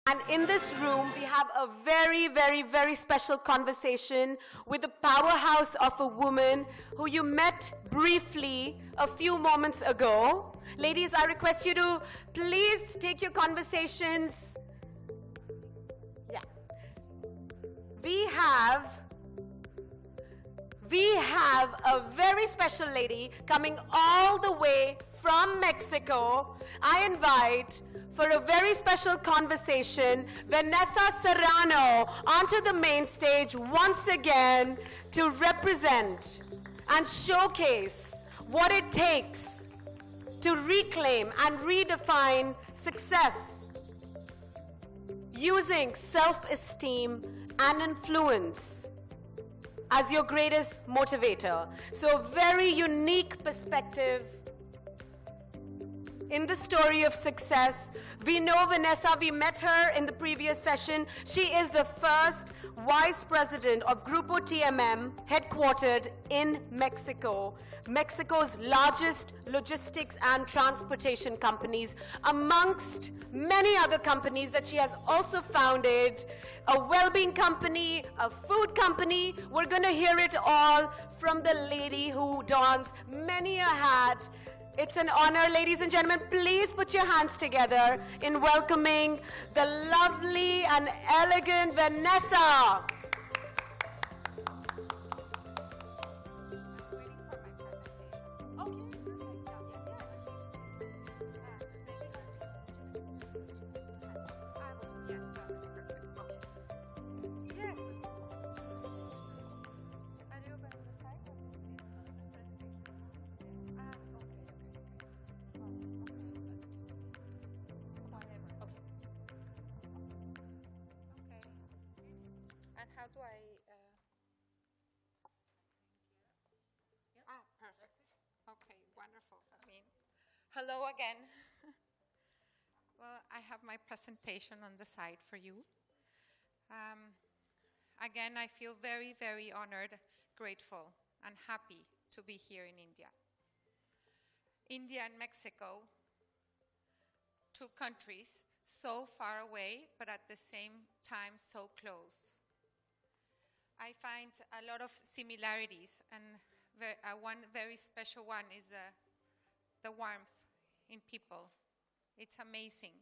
And in this room, we have a very, very, very special conversation with the powerhouse of a woman who you met briefly a few moments ago. Ladies, I request you to please take your conversations. Yeah. We have a very special lady coming all the way from Mexico. I invite for a very special conversation Vanessa Serrano onto the main stage once again to represent and showcase what it takes to reclaim and redefine success using self-esteem and influence as your greatest motivator. So a very unique perspective in the story of success. We know Vanessa, we met her in the previous session. She is the first vice president of Grupo TMM, headquartered in Mexico, Mexico's largest logistics and transportation companies, amongst many other companies that she has also founded, a well-being company, a food company. We're going to hear it all from the lady who dons many a hat. It's an honor, ladies and gentlemen. Please put your hands together in welcoming the lovely and elegant Vanessa. How do I? Perfect. Okay, wonderful. Hello again. Well, I have my presentation on the side for you. Again, I feel very, very honored, grateful, and happy to be here in India. India and Mexico, two countries so far away, but at the same time so close. I find a lot of similarities, and one very special one is the warmth in people. It's amazing.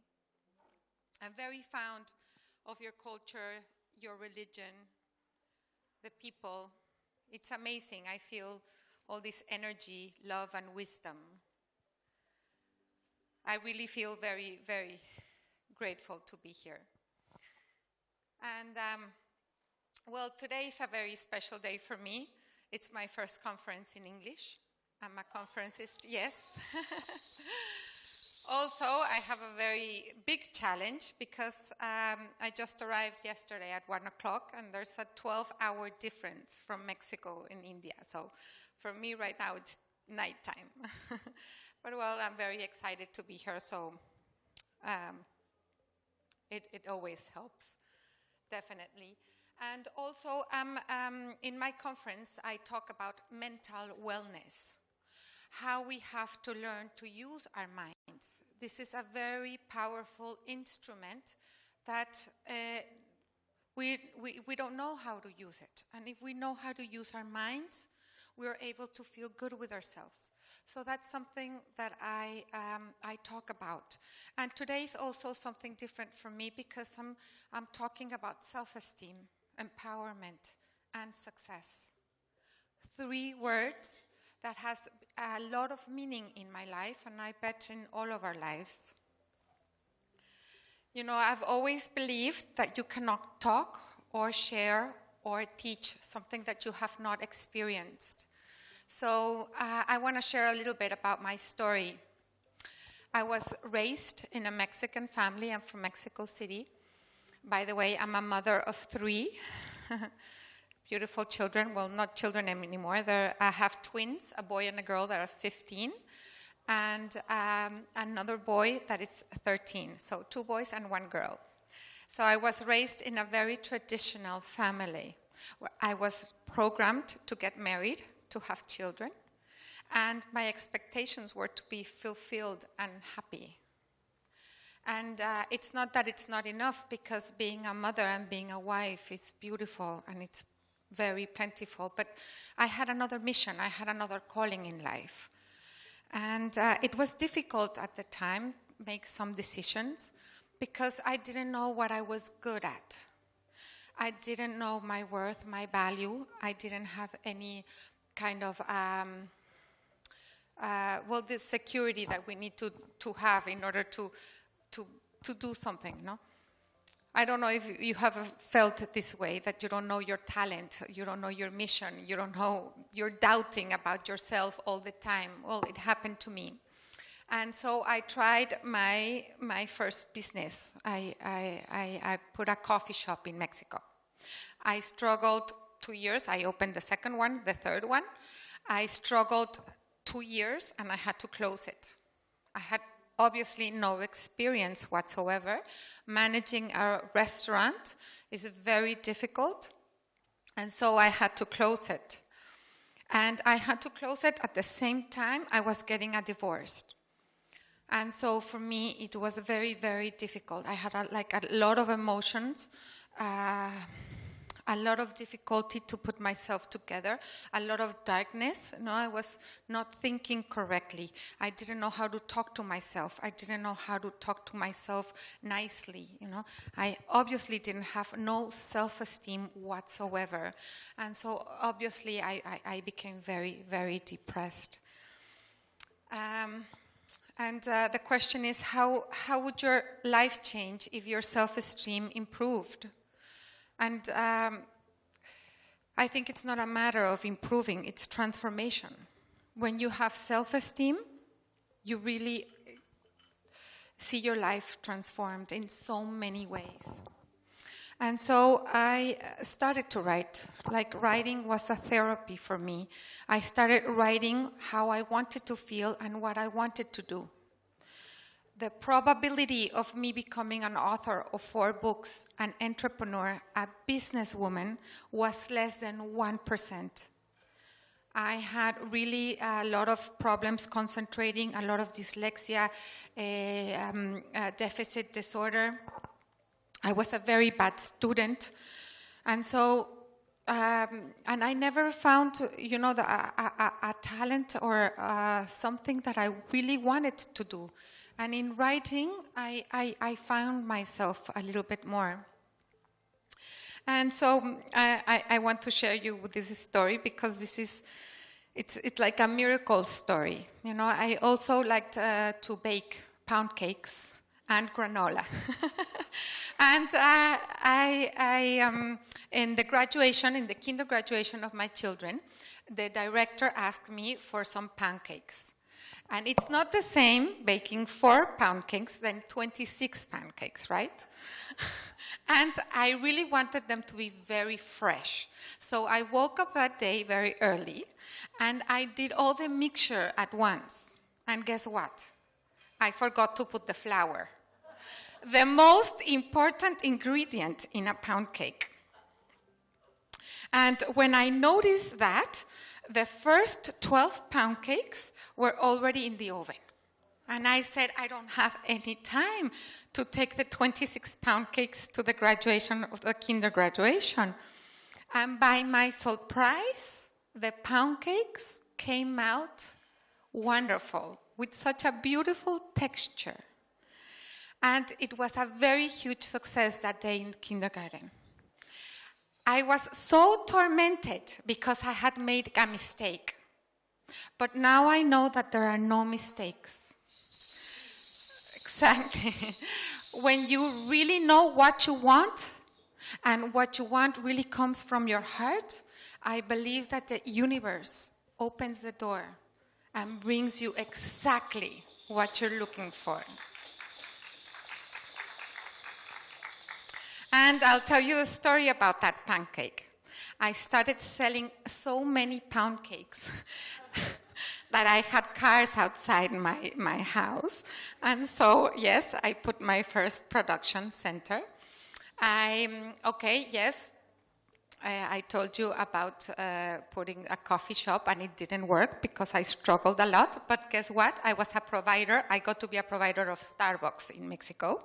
I'm very fond of your culture, your religion, the people. It's amazing. I feel all this energy, love, and wisdom. I really feel very, very grateful to be here. And well, today is a very special day for me. It's my first conference in English. I'm a conferencist, yes. Also, I have a very big challenge because I just arrived yesterday at 1 o'clock, and there's a 12-hour difference from Mexico and India. So for me right now, it's nighttime. But well, I'm very excited to be here, so it always helps, definitely. And also, in my conference, I talk about mental wellness, how we have to learn to use our minds. This is a very powerful instrument that we don't know how to use it. And if we know how to use our minds, we're able to feel good with ourselves. So that's something that I talk about. And today is also something different for me because I'm talking about self-esteem, empowerment, and success. 3 words that has a lot of meaning in my life, and I bet in all of our lives. You know, I've always believed that you cannot talk or share or teach something that you have not experienced. So I want to share a little bit about my story. I was raised in a Mexican family. I'm from Mexico City. By the way, I'm a mother of 3 beautiful children. Well, not children anymore. I have twins, a boy and a girl that are 15, and another boy that is 13. So 2 boys and 1 girl. So I was raised in a very traditional family where I was programmed to get married, to have children, and my expectations were to be fulfilled and happy. And it's not that it's not enough, because being a mother and being a wife is beautiful and it's very plentiful. But I had another mission. I had another calling in life. And it was difficult at the time to make some decisions because I didn't know what I was good at. I didn't know my worth, my value. I didn't have any kind of, the security that we need to have in order to do something, no? I don't know if you have felt this way, that you don't know your talent, you don't know your mission, you don't know, you're doubting about yourself all the time. Well, it happened to me. And so I tried my first business. I put a coffee shop in Mexico. I struggled 2 years. I opened the second one, the third one. I struggled 2 years and I had to close it. I had obviously no experience whatsoever. Managing a restaurant is very difficult, and so I had to close it. And I had to close it at the same time I was getting a divorce. And so for me, it was very, very difficult. I had a lot of emotions, a lot of difficulty to put myself together, a lot of darkness. No, I was not thinking correctly. I didn't know how to talk to myself. I didn't know how to talk to myself nicely. I obviously didn't have no self-esteem whatsoever. And so obviously I became very, very depressed. And the question is, how would your life change if your self-esteem improved? And I think it's not a matter of improving, it's transformation. When you have self-esteem, you really see your life transformed in so many ways. And so I started to write. Like, writing was a therapy for me. I started writing how I wanted to feel and what I wanted to do. The probability of me becoming an author of 4 books, an entrepreneur, a businesswoman, was less than 1%. I had really a lot of problems concentrating, a lot of dyslexia, deficit disorder. I was a very bad student. And so, and I never found, a talent or something that I really wanted to do. And in writing, I found myself a little bit more. And so I want to share you with this story because it's like a miracle story. I also liked to bake pound cakes and granola. And in the kinder graduation of my children, the director asked me for some pancakes. And it's not the same baking 4 pound cakes than 26 pancakes, right? And I really wanted them to be very fresh. So I woke up that day very early, and I did all the mixture at once. And guess what? I forgot to put the flour. The most important ingredient in a pound cake. And when I noticed that, the first 12 pound cakes were already in the oven. And I said, I don't have any time to take the 26 pound cakes to the graduation of the kinder graduation. And by my surprise, the pound cakes came out wonderful, with such a beautiful texture. And it was a very huge success that day in kindergarten. I was so tormented because I had made a mistake. But now I know that there are no mistakes. Exactly. When you really know what you want, and what you want really comes from your heart, I believe that the universe opens the door and brings you exactly what you're looking for. And I'll tell you the story about that pancake. I started selling so many pound cakes that I had cars outside my house. And so, yes, I put my first production center. I told you about putting a coffee shop, and it didn't work because I struggled a lot. But guess what? I was a provider. I got to be a provider of Starbucks in Mexico.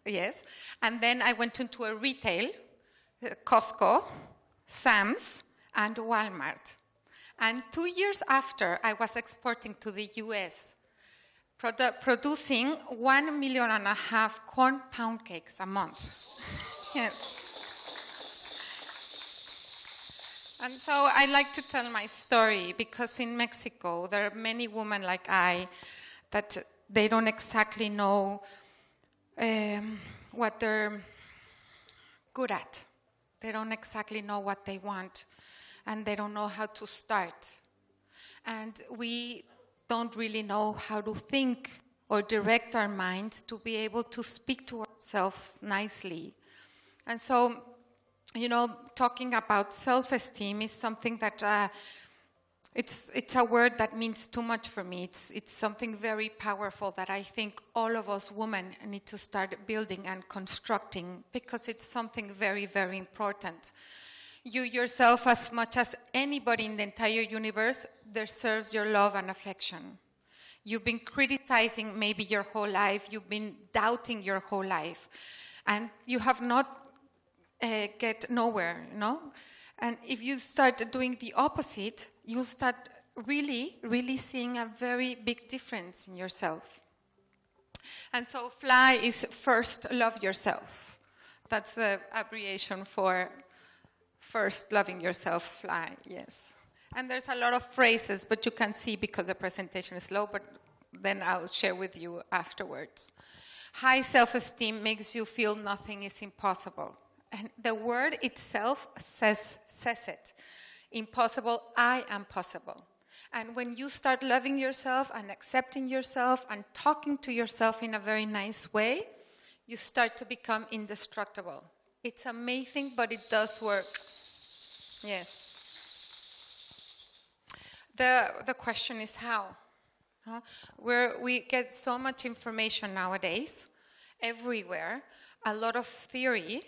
Yes. And then I went into a retail, Costco, Sam's, and Walmart. And 2 years after, I was exporting to the US, producing 1.5 million corn pound cakes a month. Yes. And so I like to tell my story because in Mexico, there are many women like I that they don't exactly know what they're good at. They don't exactly know what they want, and they don't know how to start. And we don't really know how to think or direct our minds to be able to speak to ourselves nicely. And so, you know, talking about self-esteem is something that it's a word that means too much for me. It's something very powerful that I think all of us women need to start building and constructing, because it's something very, very important. You yourself, as much as anybody in the entire universe, deserves your love and affection. You've been criticizing maybe your whole life. You've been doubting your whole life. And you have not get nowhere, you know? And if you start doing the opposite, you'll start really, really seeing a very big difference in yourself. And so FLY is first love yourself. That's the abbreviation for first loving yourself, FLY, yes. And there's a lot of phrases, but you can see because the presentation is slow, but then I'll share with you afterwards. High self-esteem makes you feel nothing is impossible. And the word itself says it. Impossible, I am possible. And when you start loving yourself and accepting yourself and talking to yourself in a very nice way, you start to become indestructible. It's amazing, but it does work. Yes. The question is how? We get so much information nowadays, everywhere, a lot of theory,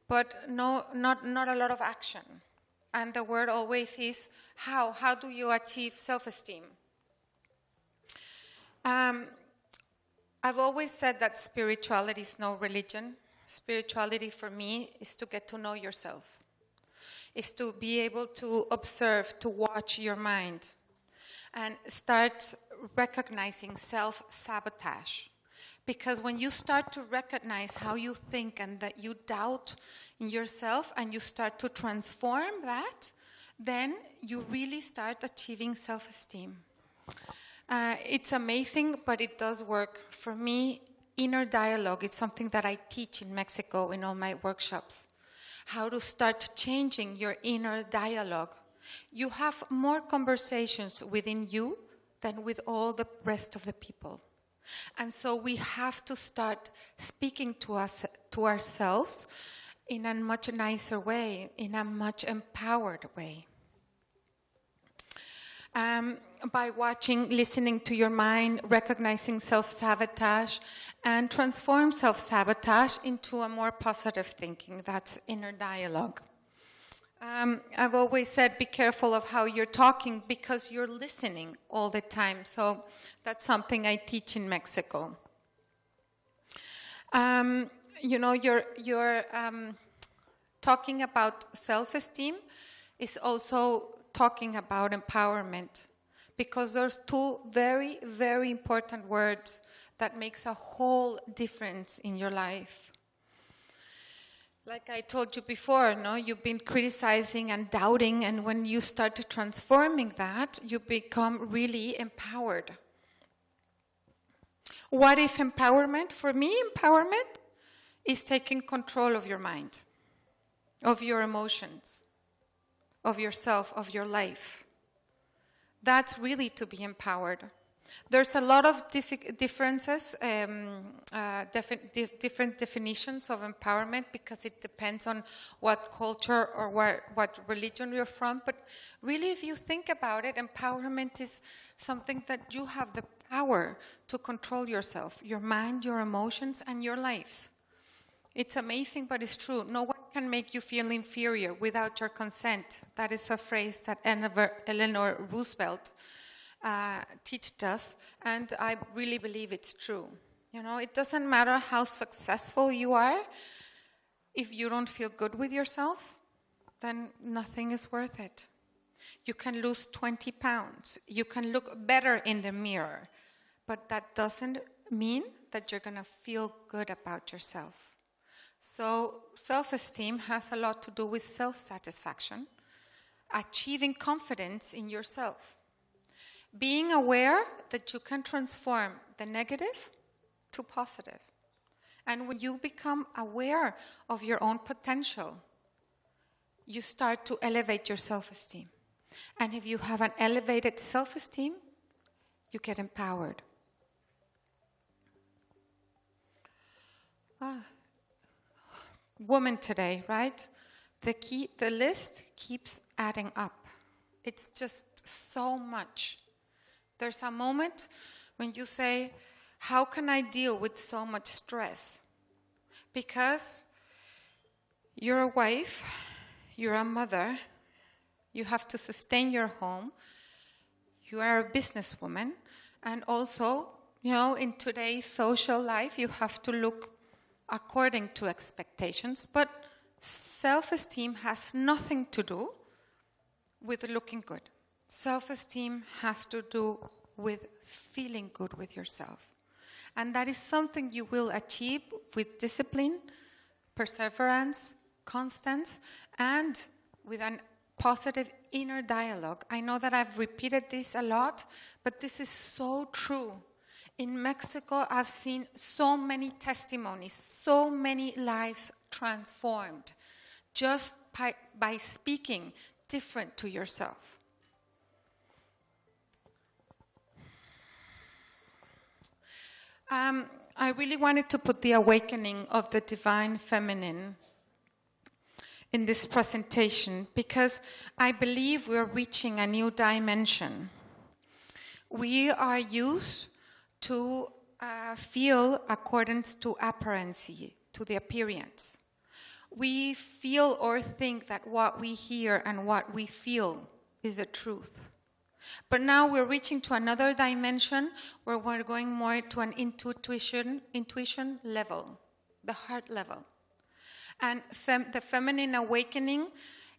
but not a lot of action. And the word always is how. How do you achieve self-esteem? I've always said that spirituality is no religion. Spirituality for me is to get to know yourself. Is to be able to observe, to watch your mind, and start recognizing self-sabotage. Because when you start to recognize how you think and that you doubt in yourself and you start to transform that, then you really start achieving self-esteem. It's amazing, but it does work. For me, inner dialogue is something that I teach in Mexico in all my workshops. How to start changing your inner dialogue. You have more conversations within you than with all the rest of the people. And so we have to start speaking to ourselves in a much nicer way, in a much empowered way. By watching, listening to your mind, recognizing self-sabotage, and transform self-sabotage into a more positive thinking. That's inner dialogue. I've always said be careful of how you're talking because you're listening all the time. So that's something I teach in Mexico. You know, you're talking about self-esteem is also talking about empowerment, because there's two very, very important words that makes a whole difference in your life. Like I told you before, no, you've been criticizing and doubting, and when you start transforming that, you become really empowered. What is empowerment? For me, empowerment is taking control of your mind, of your emotions, of yourself, of your life. That's really to be empowered. There's a lot of differences, different definitions of empowerment, because it depends on what culture or what religion you're from. But really, if you think about it, empowerment is something that you have the power to control yourself, your mind, your emotions, and your lives. It's amazing, but it's true. No one can make you feel inferior without your consent. That is a phrase that Eleanor Roosevelt taught us, and I really believe it's true. You know, it doesn't matter how successful you are. If you don't feel good with yourself, then nothing is worth it. You can lose 20 pounds. You can look better in the mirror, but that doesn't mean that you're going to feel good about yourself. So self-esteem has a lot to do with self-satisfaction, achieving confidence in yourself, being aware that you can transform the negative to positive. And when you become aware of your own potential, you start to elevate your self-esteem. And if you have an elevated self-esteem, you get empowered. Women today, right? The list keeps adding up. It's just so much. There's a moment when you say, how can I deal with so much stress? Because you're a wife, you're a mother, you have to sustain your home, you are a businesswoman, and also, you know, in today's social life, you have to look according to expectations, but self-esteem has nothing to do with looking good. Self-esteem has to do with feeling good with yourself. And that is something you will achieve with discipline, perseverance, constance, and with a positive inner dialogue. I know that I've repeated this a lot, but this is so true. In Mexico, I've seen so many testimonies, so many lives transformed just by speaking different to yourself. I really wanted to put the awakening of the divine feminine in this presentation because I believe we're reaching a new dimension. We are used to feel accordance to appearancy, to the appearance. We feel or think that what we hear and what we feel is the truth. But now we're reaching to another dimension where we're going more to an intuition level, the heart level. And the feminine awakening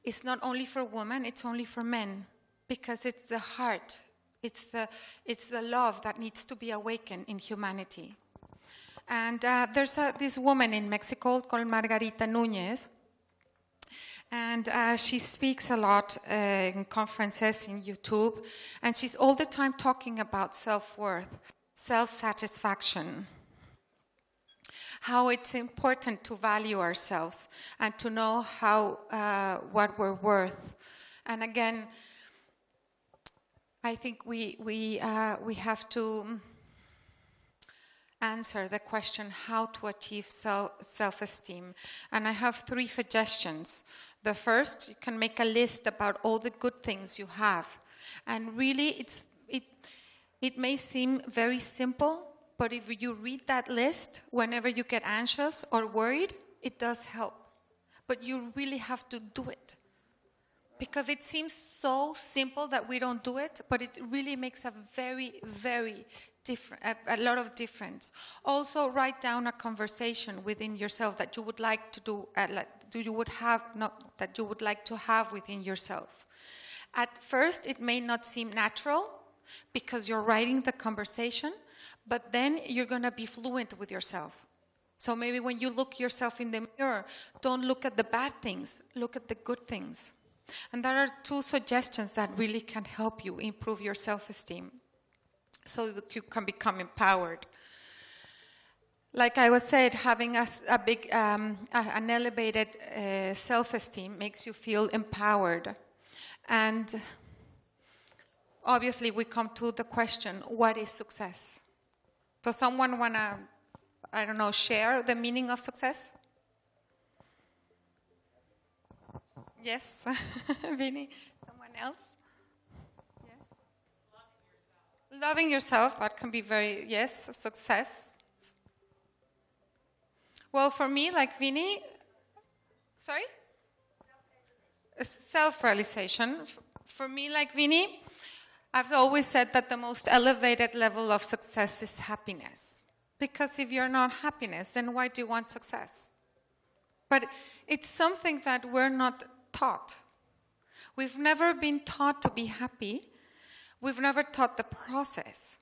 is not only for women, it's only for men, because it's the heart, it's the love that needs to be awakened in humanity. And there's this woman in Mexico called Margarita Núñez, and she speaks a lot in conferences, in YouTube, and she's all the time talking about self-worth, self-satisfaction, how it's important to value ourselves and to know how what we're worth. And again, I think we have to answer the question how to achieve self-esteem. And I have 3 suggestions. The first, you can make a list about all the good things you have. And really, it may seem very simple, but if you read that list, whenever you get anxious or worried, it does help. But you really have to do it. Because it seems so simple that we don't do it, but it really makes a very, very a lot of difference. Also, write down a conversation within yourself that you would like to do, that you would like to have within yourself. At first, it may not seem natural because you're writing the conversation, but then you're going to be fluent with yourself. So maybe when you look yourself in the mirror, don't look at the bad things, look at the good things. And there are 2 suggestions that really can help you improve your self-esteem so that you can become empowered. Like I was said, having an elevated self-esteem makes you feel empowered. And obviously we come to the question, what is success? Does someone want to, share the meaning of success? Yes, Vinny. Someone else? Yes. Loving yourself, that can be success. Well, for me, like Vinny, sorry? Self-realization. For me, like Vinny, I've always said that the most elevated level of success is happiness. Because if you're not happiness, then why do you want success? But it's something that we're not taught. We've never been taught to be happy. We've never taught the process.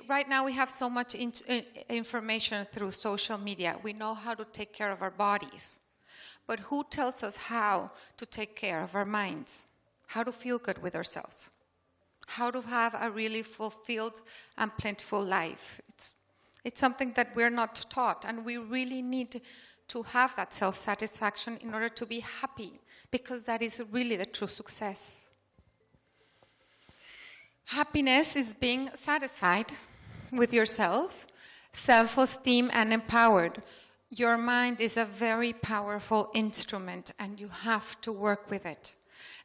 Right now we have so much information through social media. We know how to take care of our bodies. But who tells us how to take care of our minds? How to feel good with ourselves? How to have a really fulfilled and plentiful life? It's something that we're not taught, and we really need to have that self-satisfaction in order to be happy, because that is really the true success. Happiness is being satisfied with yourself, self-esteem, and empowered. Your mind is a very powerful instrument, and you have to work with it.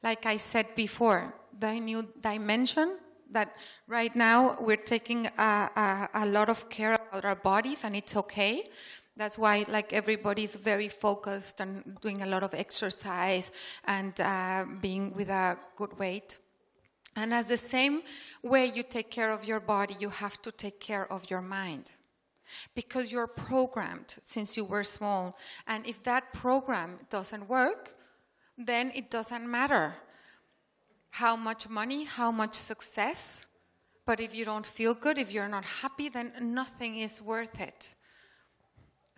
Like I said before, the new dimension that right now we're taking a lot of care about our bodies, and it's okay. That's why like everybody's very focused and doing a lot of exercise and being with a good weight. And as the same way you take care of your body, you have to take care of your mind. Because you're programmed since you were small. And if that program doesn't work, then it doesn't matter how much money, how much success. But if you don't feel good, if you're not happy, then nothing is worth it.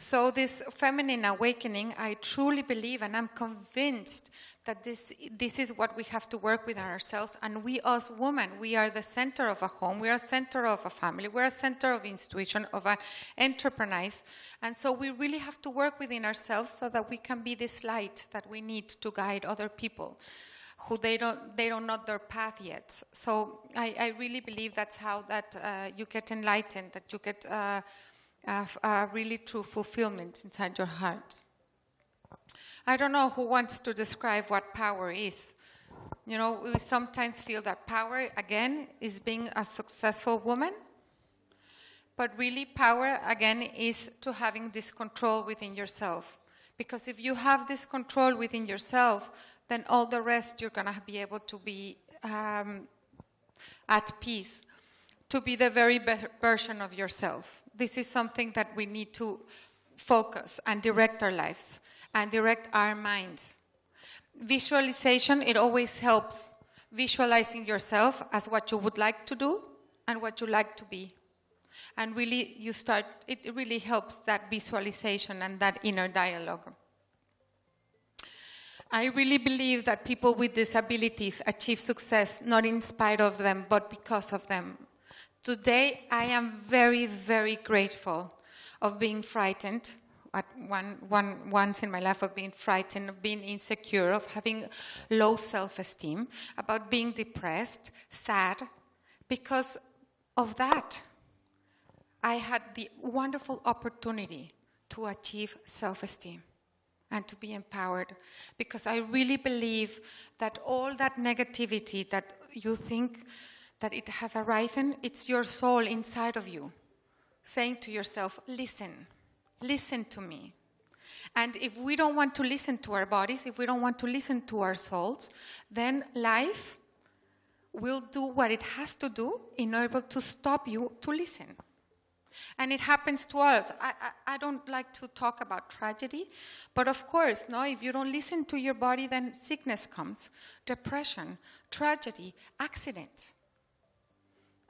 So this feminine awakening, I truly believe, and I'm convinced that this is what we have to work with in ourselves. And we as women, we are the center of a home, we are center of a family, we are center of institution, of an enterprise. And so we really have to work within ourselves so that we can be this light that we need to guide other people who they don't know their path yet. So I really believe that's how that you get enlightened, that you get a really true fulfillment inside your heart. I don't know who wants to describe what power is. You know, we sometimes feel that power, again, is being a successful woman. But really, power, again, is to having this control within yourself. Because if you have this control within yourself, then all the rest you're going to be able to be at peace, to be the very best version of yourself. This is something that we need to focus and direct our lives and direct our minds. Visualization, it always helps. Visualizing yourself as what you would like to do and what you like to be. And really, it really helps that visualization and that inner dialogue. I really believe that people with disabilities achieve success not in spite of them, but because of them. Today, I am very, very grateful of being frightened, at once in my life, of being frightened, of being insecure, of having low self-esteem, about being depressed, sad. Because of that, I had the wonderful opportunity to achieve self-esteem and to be empowered. Because I really believe that all that negativity that you think that it has arisen, it's your soul inside of you saying to yourself, listen to me. And if we don't want to listen to our bodies, if we don't want to listen to our souls, then life will do what it has to do in order to stop you to listen. And it happens to us. I don't like to talk about tragedy, but of course, no, if you don't listen to your body, then sickness comes, depression, tragedy, accidents.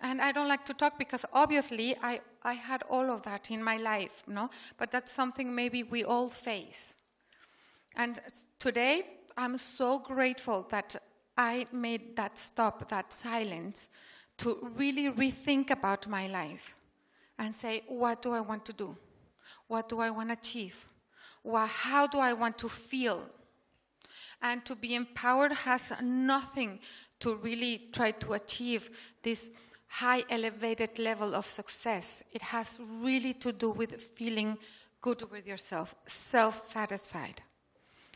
And I don't like to talk because obviously I had all of that in my life, no? But that's something maybe we all face. And today, I'm so grateful that I made that stop, that silence, to really rethink about my life and say, what do I want to do? What do I want to achieve? How do I want to feel? And to be empowered has nothing to really try to achieve this high elevated level of success. It has really to do with feeling good with yourself, self-satisfied.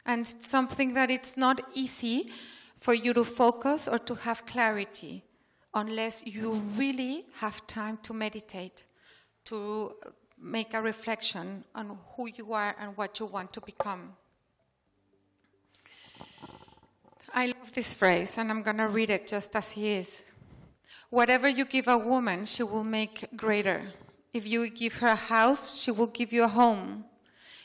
And it's something that it's not easy for you to focus or to have clarity unless you really have time to meditate, to make a reflection on who you are and what you want to become. I love this phrase, and I'm going to read it just as he is. Whatever you give a woman, she will make greater. If you give her a house, she will give you a home.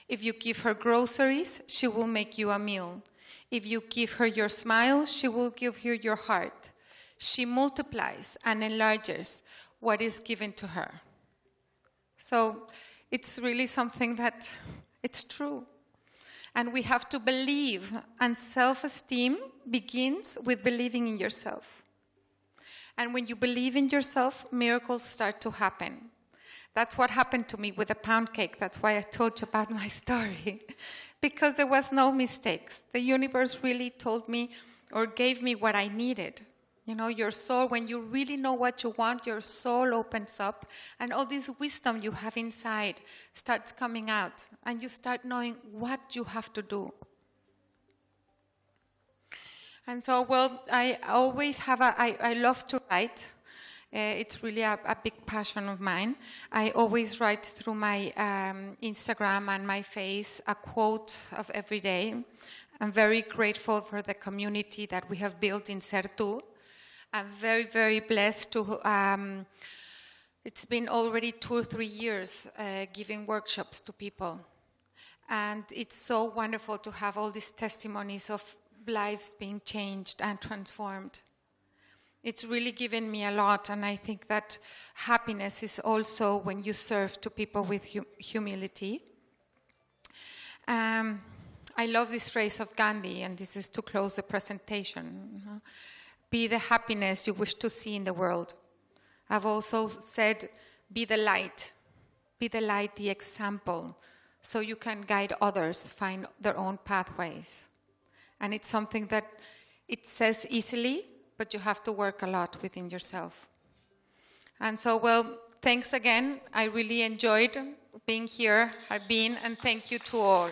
If you give her groceries, she will make you a meal. If you give her your smile, she will give you your heart. She multiplies and enlarges what is given to her. So it's really something that it's true. And we have to believe, and self-esteem begins with believing in yourself. And when you believe in yourself, miracles start to happen. That's what happened to me with the pound cake. That's why I told you about my story. Because there was no mistakes. The universe really told me or gave me what I needed. You know, your soul, when you really know what you want, your soul opens up, and all this wisdom you have inside starts coming out, and you start knowing what you have to do. And so, well, I always have I love to write. It's really a big passion of mine. I always write through my Instagram and my face a quote of every day. I'm very grateful for the community that we have built in Certu. I'm very, very blessed to, it's been already 2 or 3 years giving workshops to people. And it's so wonderful to have all these testimonies of lives being changed and transformed. It's really given me a lot, and I think that happiness is also when you serve to people with humility. I love this phrase of Gandhi, and this is to close the presentation. Be the happiness you wish to see in the world. I've also said, be the light, the example, so you can guide others find their own pathways. And it's something that it says easily, but you have to work a lot within yourself. And so, well, thanks again. I really enjoyed being here. I've been, and thank you to all.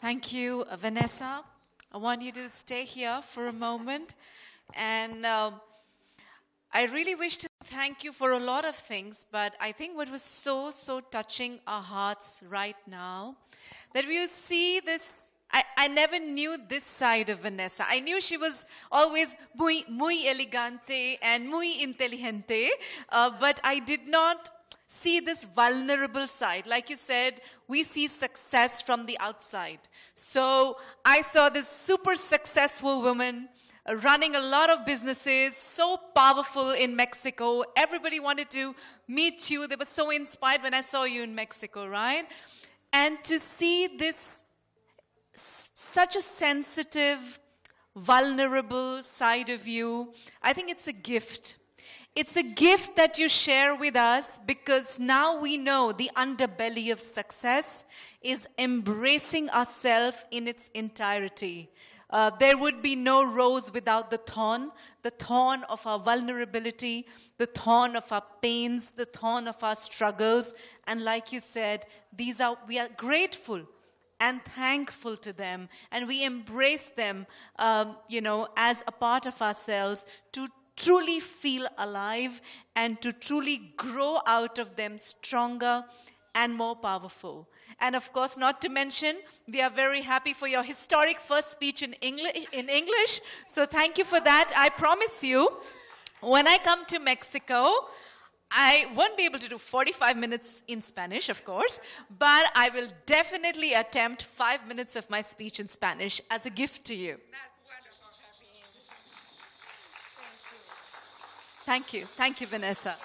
Thank you, Vanessa. I want you to stay here for a moment. And I really wish to thank you for a lot of things, but I think what was so touching our hearts right now, that we see this, I never knew this side of Vanessa. I knew she was always muy elegante and muy inteligente, but I did not see this vulnerable side. Like you said, we see success from the outside. So I saw this super successful woman running a lot of businesses, so powerful in Mexico. Everybody wanted to meet you. They were so inspired when I saw you in Mexico, right? And to see this, such a sensitive, vulnerable side of you, I think it's a gift. It's a gift that you share with us, because now we know the underbelly of success is embracing ourselves in its entirety. There would be no rose without the thorn of our vulnerability, the thorn of our pains, the thorn of our struggles. And like you said, we are grateful and thankful to them, and we embrace them, as a part of ourselves to truly feel alive and to truly grow out of them stronger and more powerful. And of course, not to mention, we are very happy for your historic first speech in English. So thank you for that. I promise you, when I come to Mexico, I won't be able to do 45 minutes in Spanish, of course, but I will definitely attempt 5 minutes of my speech in Spanish as a gift to you. Thank you. Thank you, Vanessa.